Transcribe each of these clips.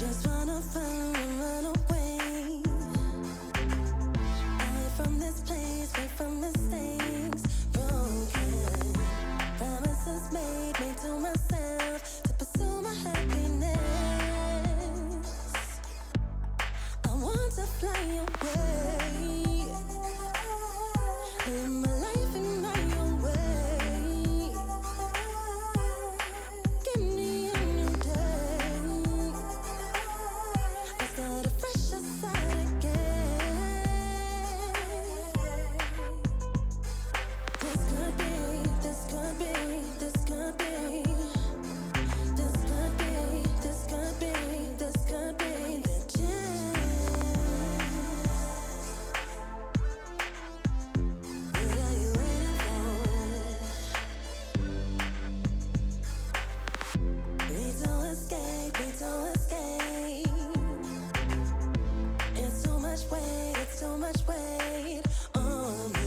Just wanna find and run away. Away from this place, away from mistakes. Broken promises made to myself to pursue my happiness. I want to fly away. Live my life in my own way. Give me a new day. I start afresh aside again. This could be, this could be, this could be. This could be, this could be, this could be the chance. What are you waiting for? Need to escape, need to escape. It's too much weight, it's too much weight on me.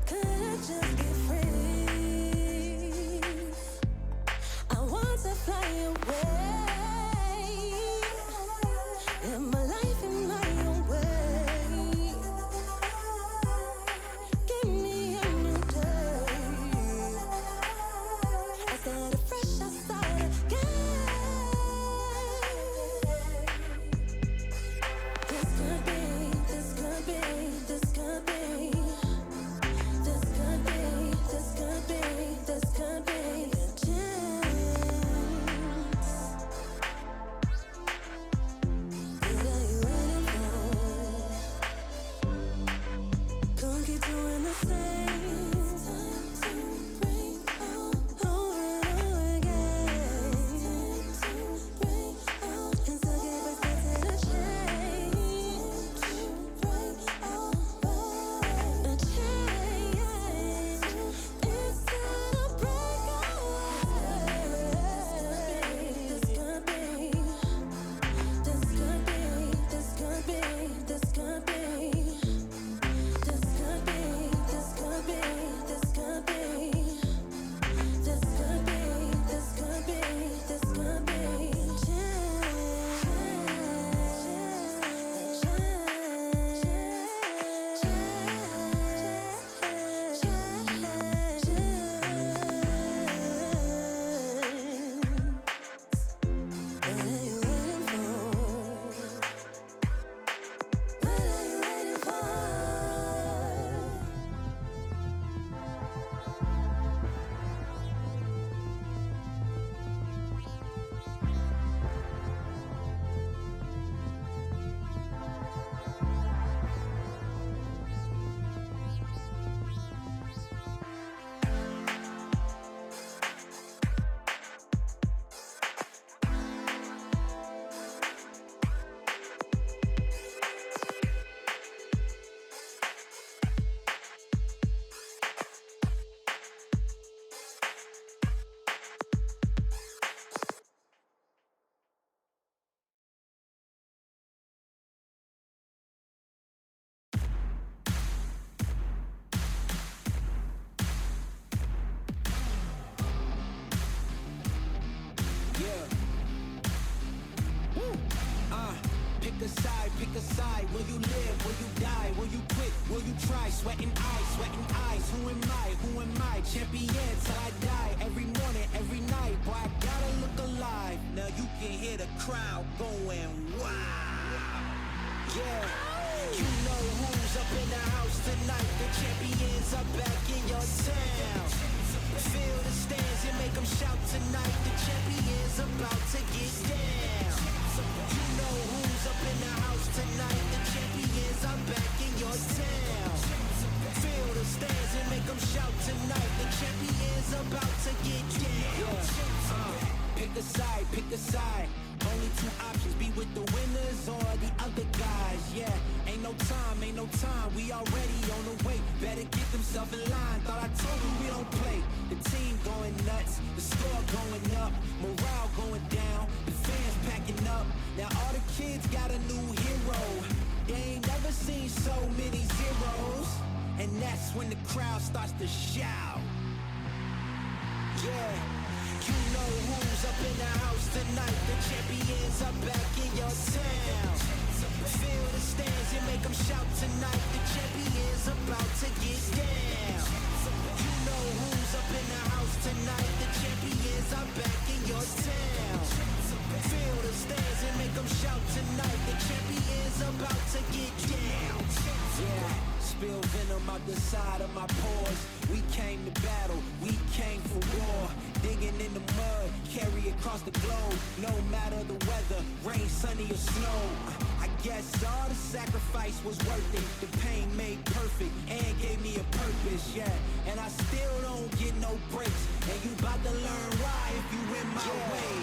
Could I just be free? I want to fly away. Live my life in my own way. Give me a new day. I start afresh, I start again. This could be, this could be, this could be. This could be, this could be, this could be the chance. What are you waiting for? Can't keep doing the same. It's time to break out over and over again. It's time to break out and still give us the change. Break out, a change. It's time to break out. This could be, this could be, this could be, this could be. This could be, this could be, this could be. This could be, this could be, this could be. What are you waiting for? What are you waiting for? Yeah. Woo. Pick a side. Will you live? Will you die? Will you quit? Will you try? Sweating eyes. Who am I? Champion till I die. Every morning, every night. Boy, I gotta look alive. Now you can hear the crowd going wow. Yeah. You know who's up in the house tonight. The champions are back in your town. Feel the stands and make them shout tonight. The champion's about to get down. You know who's up in the house tonight. The champions are back in your town. Feel the stands and make them shout tonight. The champion's about to get down. Pick a side. Only two options, be with the winners or the other guys. Yeah, ain't no time, we already on the way. Better get themselves in line, thought I told you we don't play. The team going nuts, the score going up, morale going down, the fans packing up. Now all the kids got a new hero. They ain't never seen so many zeros. And that's when the crowd starts to shout. Yeah, you know know who's up in the house tonight. The champions are back in your town. Feel the stands and make them shout tonight. The champions about to get down. You know who's up in the house tonight. The champions are back in your town. Feel the stands and make them shout tonight. The champions about to get down. Yeah, spill venom out the side of my pores. We came to battle, we came for war. Digging in the mud, carry across the globe. No matter the weather, rain, sunny or snow. I guess all the sacrifice was worth it. The pain made perfect and gave me a purpose, yeah. And I still don't get no breaks. And you bout to learn why if you in my way.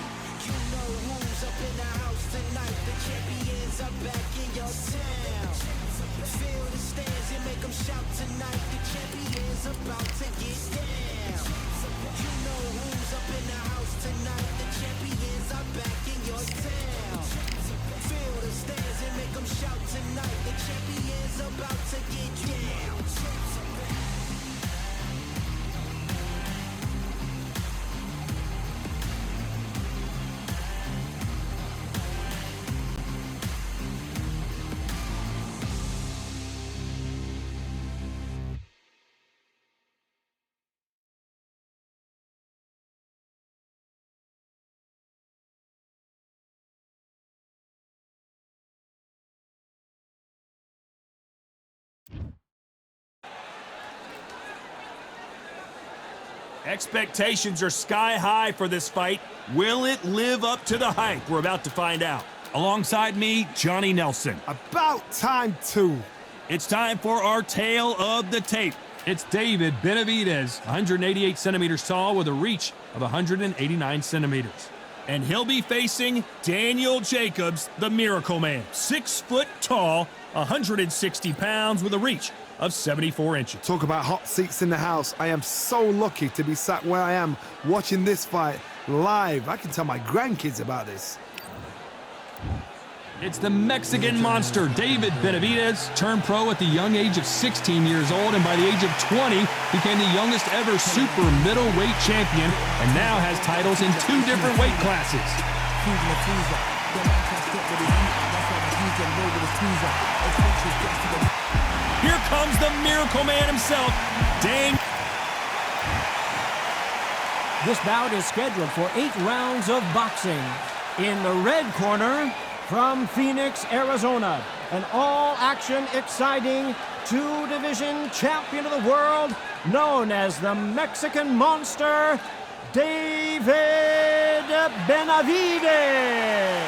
You know who's up in the house tonight. The champions are back in your town. Feel the stands and make them shout tonight. The champions about to get down. You know who's up in the house tonight. The champions are back in your town. Feel the stands and make them shout tonight. The champions about to get down. Expectations are sky high for this fight. Will it live up to the hype? We're about to find out. Alongside me, Johnny Nelson. About time, too. It's time for our tale of the tape. It's David Benavidez, 188 centimeters tall with a reach of 189 centimeters. And he'll be facing Daniel Jacobs, the Miracle Man. 6 foot tall, 160 pounds with a reach of 74 inches. Talk about hot seats in the house. I am so lucky to be sat where I am watching this fight live. I can tell my grandkids about this. It's the Mexican monster, David Benavidez, turned pro at the young age of 16 years old, and by the age of 20, became the youngest ever super middleweight champion, and now has titles in 2 different weight classes. Here comes the Miracle Man himself, Dan. This bout is scheduled for 8 rounds of boxing. In the red corner, from Phoenix, Arizona, an all-action, exciting 2-division champion of the world, known as the Mexican Monster, David Benavidez.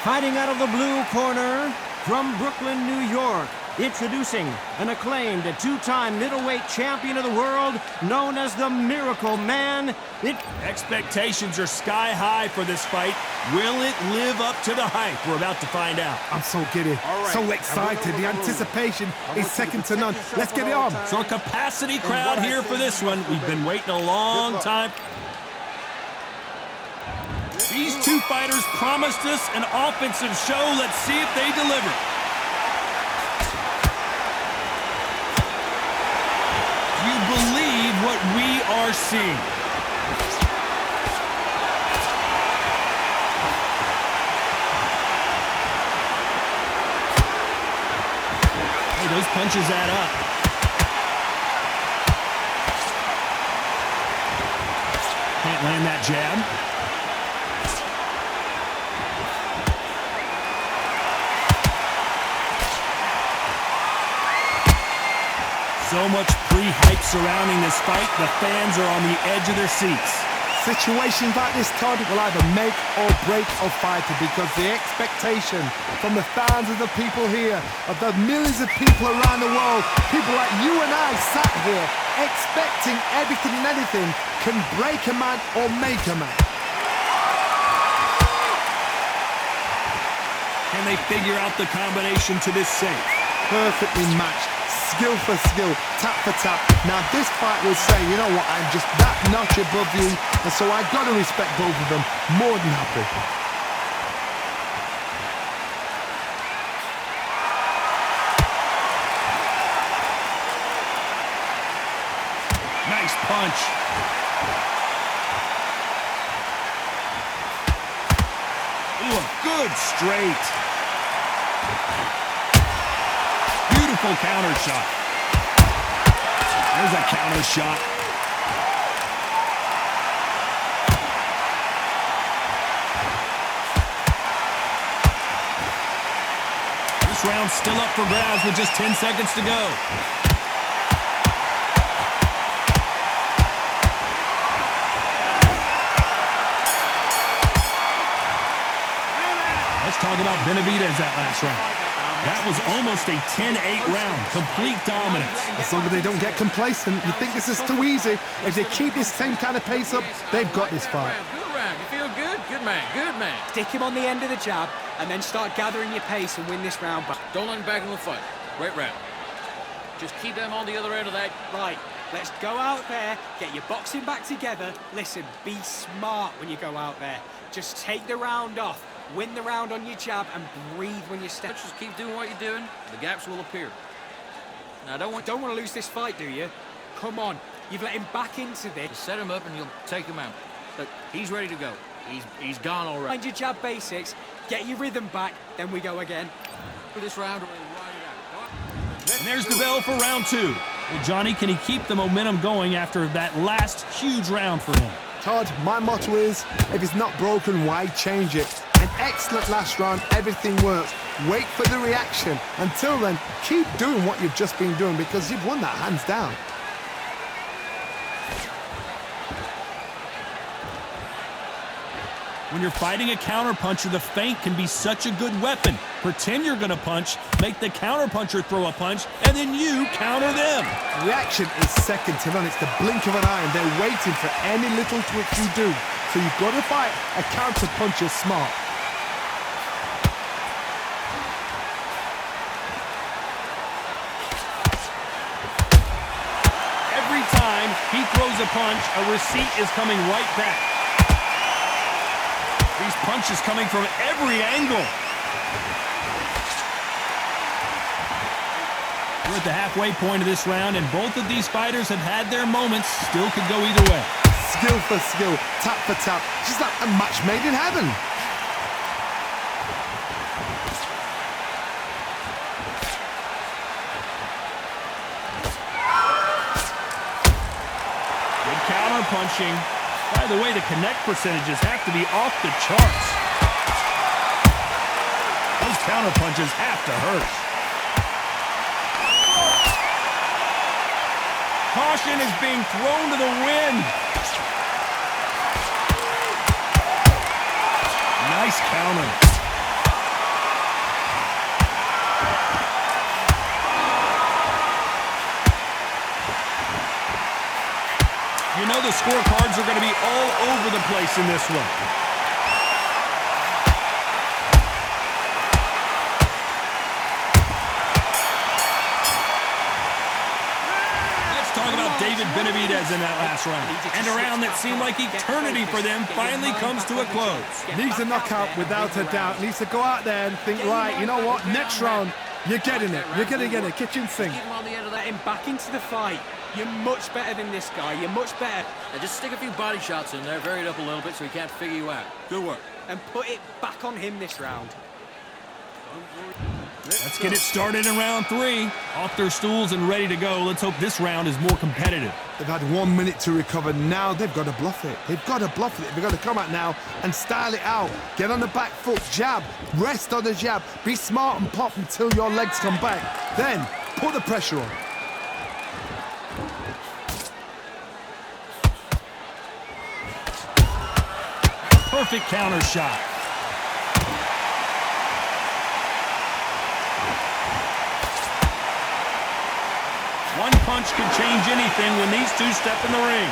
Fighting out of the blue corner, from Brooklyn, New York, introducing an acclaimed 2-time middleweight champion of the world, known as the Miracle Man. Expectations are sky high for this fight. Will it live up to the hype? We're about to find out. I'm so giddy, so excited. The anticipation is second to none. Let's get it on. So a capacity crowd here for this one. We've been waiting a long time. These 2 fighters promised us an offensive show. Let's see if they deliver. Do you believe what we are seeing? Hey, those punches add up. Can't land that jab. So much pre-hype surrounding this fight, the fans are on the edge of their seats. Situations like this, Todd, will either make or break a fighter, because the expectation from the thousands of people here, of the millions of people around the world, people like you and I sat here expecting everything and anything, can break a man or make a man. Can they figure out the combination to this safe? Perfectly matched. Skill for skill, tap for tap. Now this fight will say, you know what, I'm just that notch above you, and so I gotta respect both of them. More than happy. Nice punch. a good straight. Beautiful counter shot. There's a counter shot. This round's still up for grabs with just 10 seconds to go. Let's talk about Benavidez that last round. That was almost a 10-8 round. Complete dominance. As long as they don't get complacent, you think this is too easy. If they keep this same kind of pace up, they've got this fight. Good round. You feel good? Good man. Good man. Stick him on the end of the jab and then start gathering your pace and win this round back. Don't let him back in the fight. Great round. Just keep them on the other end of that. Right, let's go out there, get your boxing back together. Listen, be smart when you go out there. Just take the round off, win the round on your jab, and breathe when you step. Just keep doing what you're doing. The gaps will appear. Now, Don't want to lose this fight, do you? Come on, you've let him back into this. set him up and you'll take him out. Look, he's ready to go. He's gone already. Find your jab basics, get your rhythm back, then we go again. For this round, we'll ride it out. And there's the bell for round 2. Well, Johnny, can he keep the momentum going after that last huge round for him? Todd, my motto is, if it's not broken, why change it? An excellent last round, everything works. Wait for the reaction. Until then, keep doing what you've just been doing because you've won that hands down. When you're fighting a counterpuncher, the feint can be such a good weapon. Pretend you're going to punch, make the counterpuncher throw a punch, and then you counter them. Reaction is second to none. It's the blink of an eye, and they're waiting for any little twitch you do. So you've got to fight a counterpuncher smart. Every time he throws a punch, a receipt is coming right back. These punches coming from every angle. We're at the halfway point of this round, and both of these fighters have had their moments. Still could go either way. Skill for skill, tap for tap. Just like a match made in heaven. Good counter punching. By the way, the connect percentages have to be off the charts. Those counter punches have to hurt. Caution is being thrown to the wind. Nice counter. You know the scorecards are going to be all over the place in this one. Let's talk about David Benavidez in that last round. And a round that seemed like eternity for them finally comes to a close. Needs a knockout without a doubt. Needs to go out there and think, right, you know what, next round, you're getting it. You're going to get it. Kitchen sink. Keep him on the end of that, him back into the fight. You're much better than this guy. You're much better. Now just stick a few body shots in there, vary it up a little bit so he can't figure you out. Good work. And put it back on him this round. Let's get it started in round 3. Off their stools and ready to go. Let's hope this round is more competitive. They've had 1 minute to recover. Now they've got to bluff it. They've got to bluff it. They've got to come out now and style it out. Get on the back foot, jab, rest on the jab. Be smart and pop until your legs come back. Then put the pressure on. Perfect counter shot. One punch can change anything when these two step in the ring.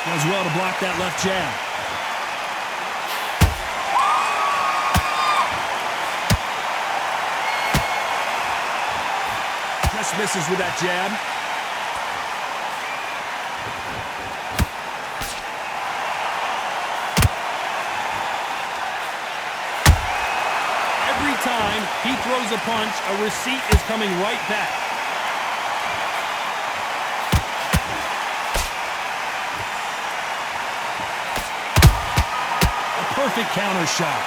Does well to block that left jab. Just misses with that jab. Every time he throws a punch, a receipt is coming right back. Perfect counter shot.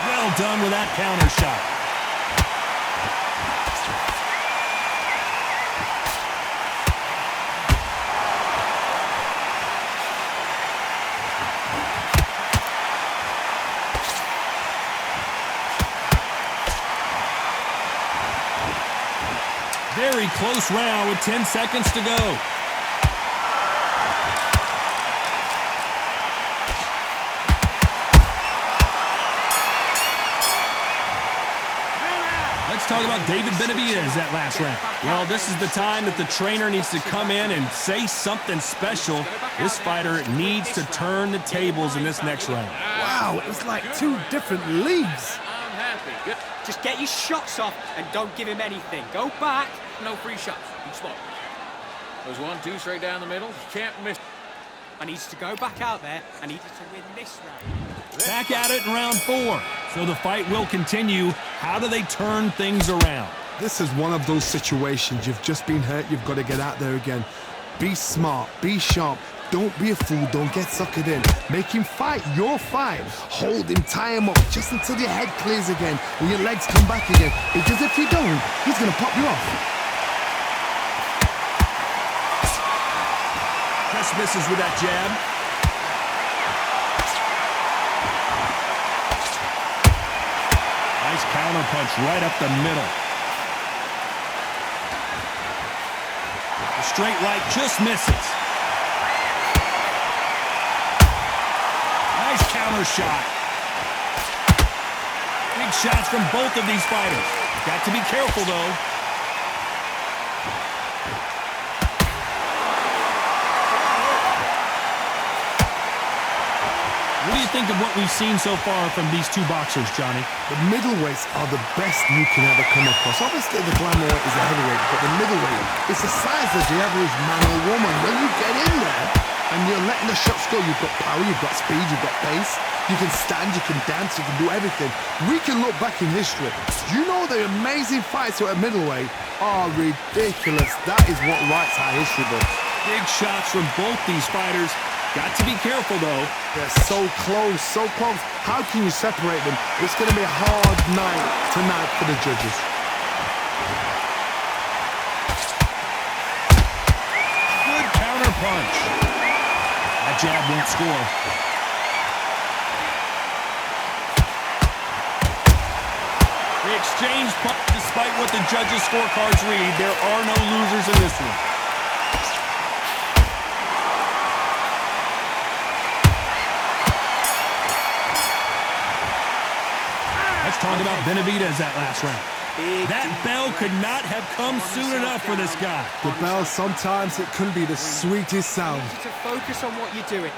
Well done with that counter shot. Very close round with 10 seconds to go. Let's talk about David Benavidez that last round. Well, this is the time that the trainer needs to come in and say something special. This fighter needs to turn the tables in this next round. Wow, it was like two different leagues. I'm happy. Good. Just get your shots off and don't give him anything. Go back. No free shots. Each spot. There's 1, 2 straight down the middle. You can't miss. I need to go back out there. I need to win this round. Back at it in round 4. So the fight will continue. How do they turn things around? This is one of those situations. You've just been hurt. You've got to get out there again. Be smart. Be sharp. Don't be a fool. Don't get suckered in. Make him fight your fight. Hold him. Tie him up just until your head clears again and your legs come back again. Because if you don't, he's going to pop you off. Just misses with that jab. Nice counter punch right up the middle. The straight right just misses. Nice counter shot. Big shots from both of these fighters. Got to be careful, though. What do you think of what we've seen so far from these two boxers, Johnny? The middleweights are the best you can ever come across. Obviously, the glamour is a heavyweight, but the middleweight is the size of the average man or woman. When you get in there and you're letting the shots go, you've got power, you've got speed, you've got pace. You can stand, you can dance, you can do everything. We can look back in history. You know the amazing fights at middleweight are ridiculous. That is what writes our history books. Big shots from both these fighters. Got to be careful, though. They're so close, so close. How can you separate them? It's going to be a hard night tonight for the judges. Good counter punch. That jab won't score. They exchange punch despite what the judges' scorecards read. There are no losers in this one. Let's talk about Benavidez that last round. That bell could not have come soon enough for this guy. The bell, sometimes it can be the sweetest sound. To focus on what you're doing.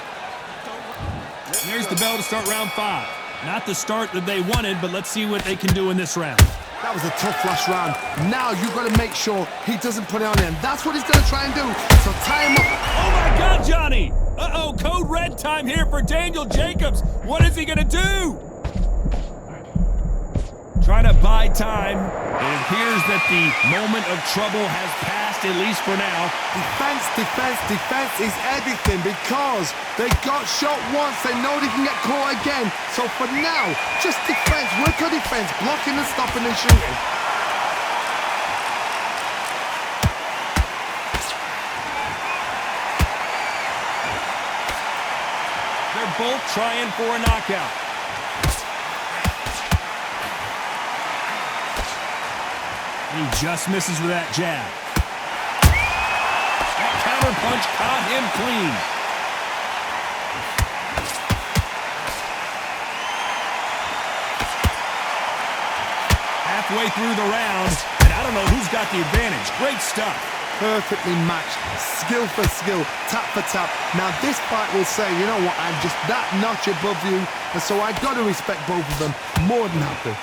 There's the bell to start round 5. Not the start that they wanted, but let's see what they can do in this round. That was a tough last round. Now you've got to make sure he doesn't put it on him. That's what he's going to try and do. So tie him up. Oh my God, Johnny! Uh-oh, code red time here for Daniel Jacobs. What is he gonna do? Trying to buy time. It appears that the moment of trouble has passed, at least for now. Defense, defense, defense is everything because they got shot once. They know they can get caught again. So for now, just defense. Work on defense. Blocking and stopping and shooting. They're both trying for a knockout. He just misses with that jab. That counter punch caught him clean. Halfway through the round, and I don't know who's got the advantage. Great stuff. Perfectly matched, skill for skill, tap for tap. Now this fight will say, you know what, I'm just that notch above you, and so I got to respect both of them more than happy.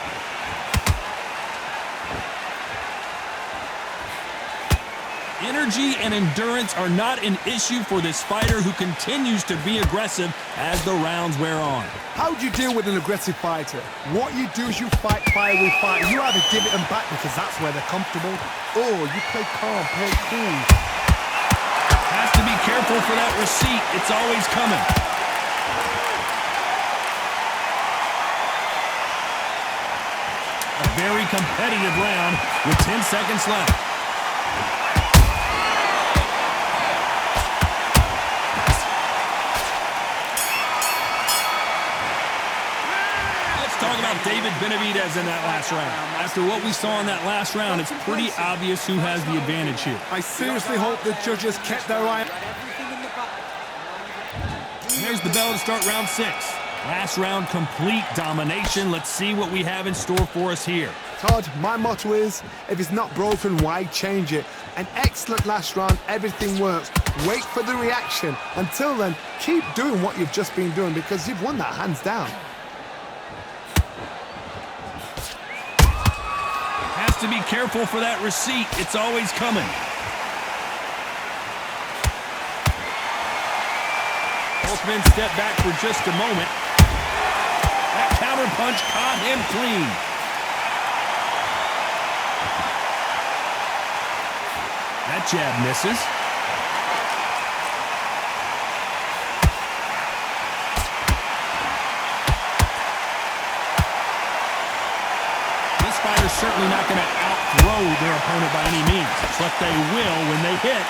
Energy and endurance are not an issue for this fighter who continues to be aggressive as the rounds wear on. How do you deal with an aggressive fighter? What you do is you fight fire with fire. You either give it them back because that's where they're comfortable, or you play calm, play cool. Has to be careful for that receipt. It's always coming. A very competitive round with 10 seconds left. Talk about David Benavidez in that last round. After what we saw in that last round, it's pretty obvious who has the advantage here. I seriously hope the judges kept their eye. And there's the bell to start round 6. Last round, complete domination. Let's see what we have in store for us here. Todd, my motto is, if it's not broken, why change it? An excellent last round, everything works. Wait for the reaction. Until then, keep doing what you've just been doing because you've won that hands down. To be careful for that receipt. It's always coming. Both men step back for just a moment. That counter punch caught him clean. That jab misses. Fighter's certainly not going to outthrow their opponent by any means, but they will, when they hit,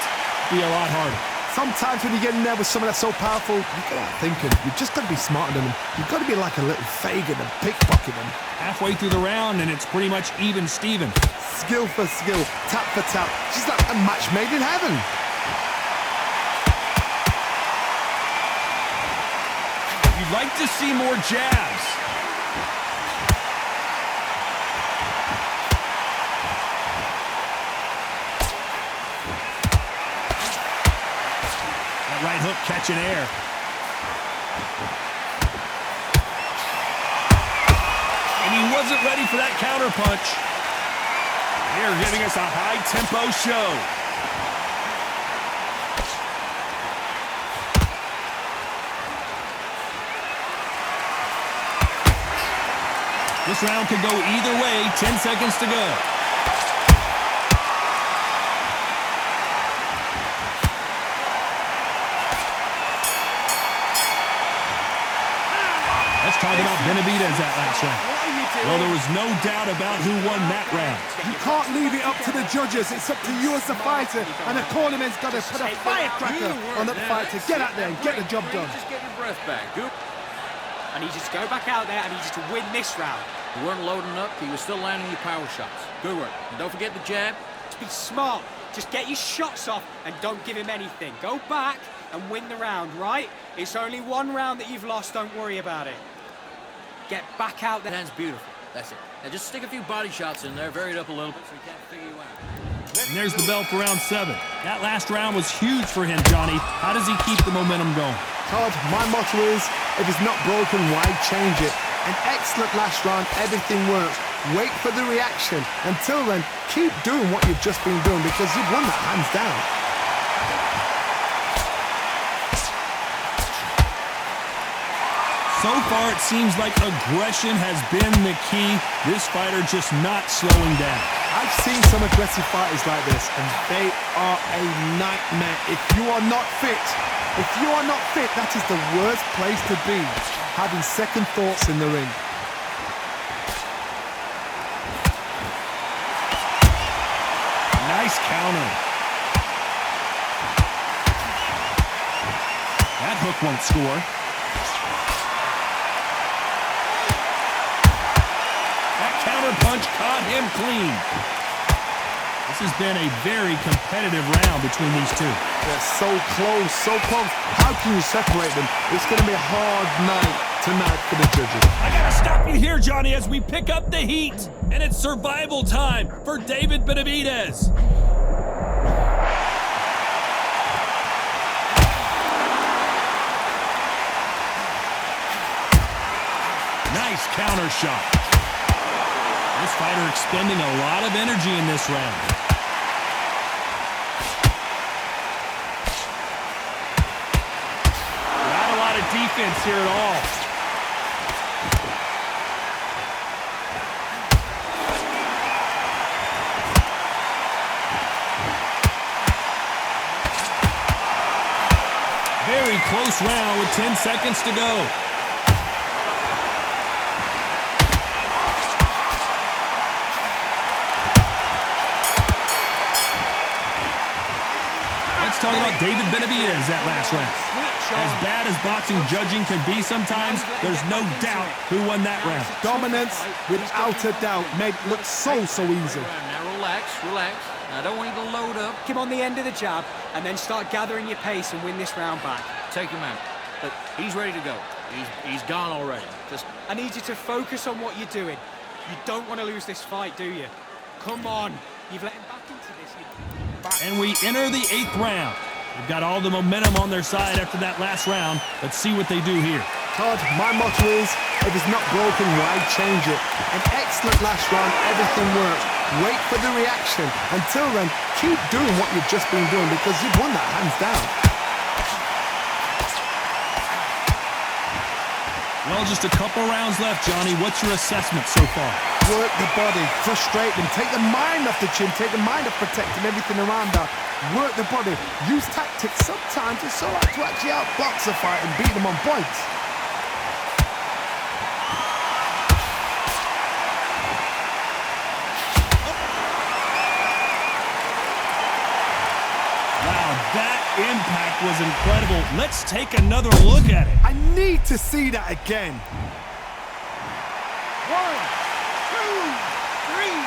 be a lot harder. Sometimes when you get in there with someone that's so powerful, you've got to think thinking. You've just got to be smarter than them. You've got to be like a little Fagin and pickpocket them. Halfway through the round, and it's pretty much even Steven. Skill for skill, tap for tap. Just like a match made in heaven. You'd like to see more jabs. Right hook catching air. And he wasn't ready for that counter punch. They're giving us a high-tempo show. This round could go either way. 10 seconds to go. Talk about Benavidez that last round. Well, there was no doubt about who won that round. You can't leave it up to the judges. It's up to you as the fighter, and the cornerman's got to put a firecracker on that fight to get out there and get the job done. Just get your breath back. Goop. I need you to go back out there. I need you to win this round. You weren't loading up. He was still landing your power shots. Good work. And don't forget the jab. Just be smart. Just get your shots off and don't give him anything. Go back and win the round, right? It's only one round that you've lost. Don't worry about it. Get back out there. That's beautiful. That's it. Now just stick a few body shots in there, vary it up a little bit so he can't figure you out. And there's the bell for round 7. That last round was huge for him, Johnny. How does he keep the momentum going? Todd, my motto is, if it's not broken, why change it? An excellent last round, everything works. Wait for the reaction. Until then, keep doing what you've just been doing because you've won that hands down. So far, it seems like aggression has been the key. This fighter just not slowing down. I've seen some aggressive fighters like this, and they are a nightmare. If you are not fit, that is the worst place to be, having second thoughts in the ring. Nice counter. That hook won't score. Counter punch caught him clean. This has been a very competitive round between these two. They're so close, so close. How can you separate them? It's going to be a hard night tonight for the judges. I gotta stop you here, Johnny, as we pick up the heat. And it's survival time for David Benavidez. Nice counter shot. This fighter expending a lot of energy in this round. defense here at all. Very close round with 10 seconds to go. Let's talk about David Benavidez that last round. As bad as boxing judging can be sometimes, there's no doubt who won that round. Dominance, without a doubt, made it look so easy. Now relax, relax. I don't want you to load up. Him on the end of the jab and then start gathering your pace and win this round back. Take him out. But he's ready to go. He's gone already. Just I need you to focus on what you're doing. You don't want to lose this fight, do you? Come on. You've let him back into this. And we enter the 8th round. They've got all the momentum on their side after that last round. Let's see what they do here. Todd, my motto is, if it's not broken, why change it? An excellent last round, everything worked. Wait for the reaction. Until then, keep doing what you've just been doing because you've won that hands down. Well, just a couple rounds left, Johnny. What's your assessment so far? Work the body, frustrate them, take the mind off the chin, take the mind off protecting everything around that. Work the body, use tactics. Sometimes it's so hard to actually outbox a fight and beat them on points. Wow, that impact was incredible. Let's take another look at it. I need to see that again. 1, 2, 3, 4.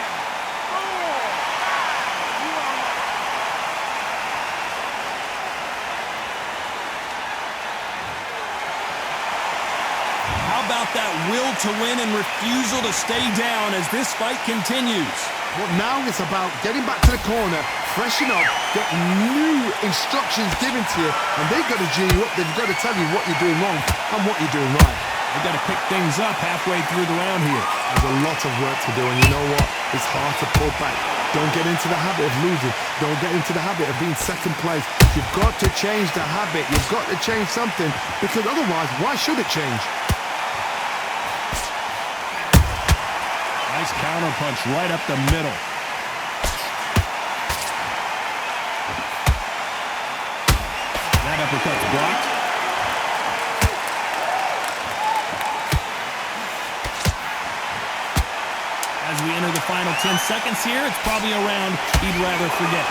How about that will to win and refusal to stay down as this fight continues? But now it's about getting back to the corner, freshen up, get new instructions given to you, and they've got to G you up. They've got to tell you what you're doing wrong and what you're doing right. They've got to pick things up halfway through the round here. There's a lot of work to do, and you know what? It's hard to pull back. Don't get into the habit of losing. Don't get into the habit of being second place. You've got to change the habit. You've got to change something, because otherwise, why should it change? Nice counter punch right up the middle. That uppercut's blocked. As we enter the final 10 seconds here, it's probably a round he'd rather forget.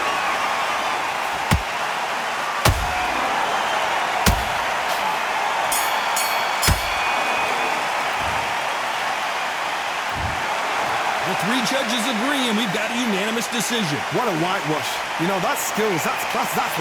The 3 judges agree, and we've got a unanimous decision. What a whitewash. You know, that's skills, that's class, that's